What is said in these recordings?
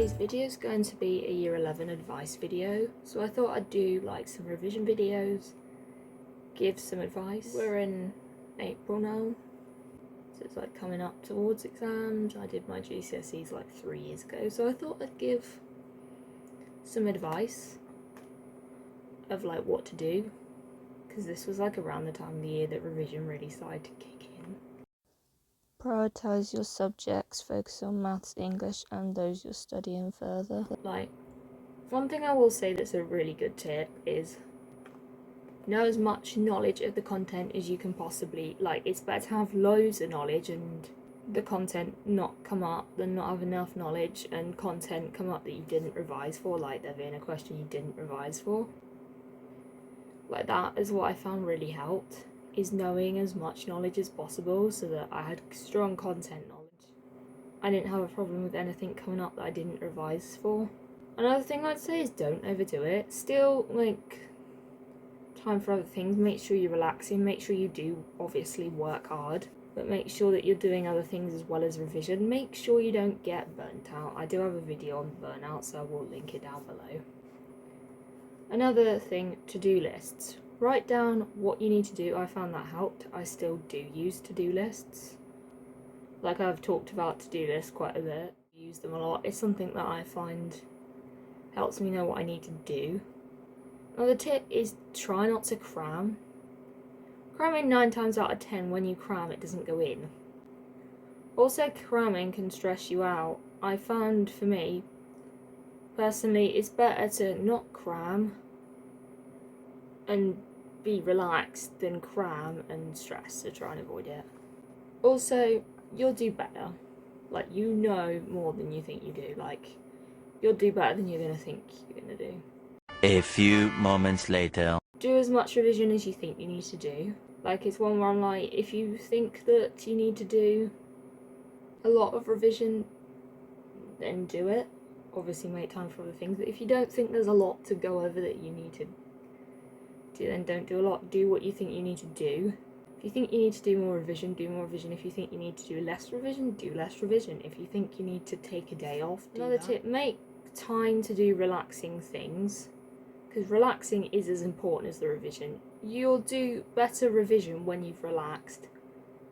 Today's video is going to be a year 11 advice video, so I thought I'd do like some revision videos, give some advice. We're in April now, so it's like coming up towards exams. I did my GCSEs like 3 years ago, so I thought I'd give some advice of like what to do, because this was like around the time of the year that revision really started to kick in. Prioritise your subjects, focus on maths, English and those you're studying further. Like, one thing I will say that's a really good tip is know as much knowledge of the content as you can possibly, like, it's better to have loads of knowledge and the content not come up than not have enough knowledge and content come up that you didn't revise for, like there being a question you didn't revise for. Like, that is what I found really helped, is knowing as much knowledge as possible so that I had strong content knowledge. I didn't have a problem with anything coming up that I didn't revise for. Another thing I'd say is don't overdo it. Still, like, time for other things. Make sure you're relaxing, make sure you do obviously work hard, but make sure that you're doing other things as well as revision. Make sure you don't get burnt out. I do have a video on burnout, so I will link it down below. Another thing, to-do lists. Write down what you need to do. I found that helped. I still do use to-do lists. Like, I've talked about to-do lists quite a bit. I use them a lot. It's something that I find helps me know what I need to do. Another tip is try not to cram. Cramming 9 times out of 10, when you cram, it doesn't go in. Also, cramming can stress you out. I found, for me, personally, it's better to not cram and be relaxed than cram and stress, so try and avoid it. Also, you'll do better. Like, you know more than you think you do. Like, you'll do better than you're going to think you're going to do. A few moments later. Do as much revision as you think you need to do. Like, it's one where I'm like, if you think that you need to do a lot of revision, then do it. Obviously make time for other things, but if you don't think there's a lot to go over that you need to do, then don't do a lot. Do what you think you need to do. If you think you need to do more revision, do more revision. If you think you need to do less revision, do less revision. If you think you need to take a day off, do Another tip, make time to do relaxing things, because relaxing is as important as the revision. You'll do better revision when you've relaxed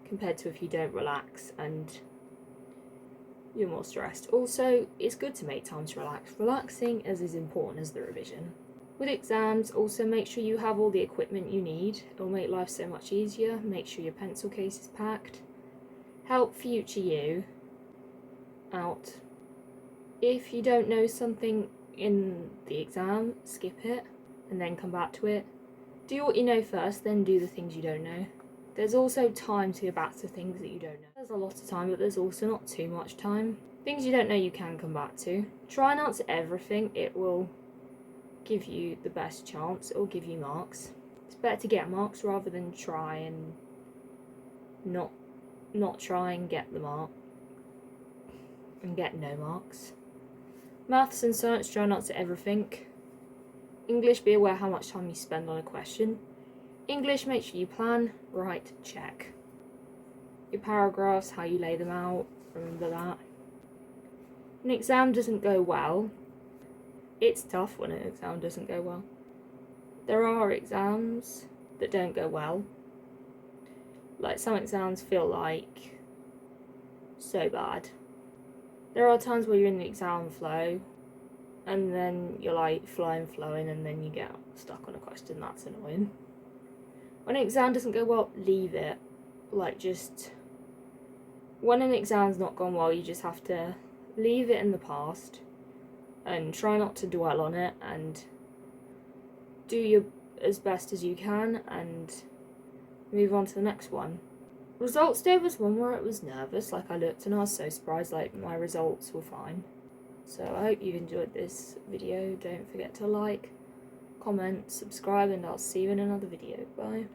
compared to if you don't relax and you're more stressed. Also, it's good to make time to relax. Relaxing is as important as the revision. With exams, also make sure you have all the equipment you need. It'll make life so much easier. Make sure your pencil case is packed. Help future you out. If you don't know something in the exam, skip it and then come back to it. Do what you know first, then do the things you don't know. There's also time to go back to things that you don't know. There's a lot of time, but there's also not too much time. Things you don't know you can come back to. Try and answer everything. It will give you the best chance. It will give you marks. It's better to get marks rather than try and not try and get the mark and get no marks. Maths and science, try and answer everything. English, be aware how much time you spend on a question. English, make sure you plan, write, check. Your paragraphs, how you lay them out, remember that. An exam doesn't go well. It's tough when an exam doesn't go well. There are exams that don't go well. Like, some exams feel like so bad. There are times where you're in the exam flow and then you're like flowing and then you get stuck on a question. That's annoying. When an exam doesn't go well, leave it. Like, just when an exam's not gone well, you just have to leave it in the past and try not to dwell on it and do your as best as you can and move on to the next one. Results day was one where I was nervous. Like, I looked and I was so surprised, like, my results were fine. So I hope you've enjoyed this video. Don't forget to like, comment, subscribe, and I'll see you in another video. Bye.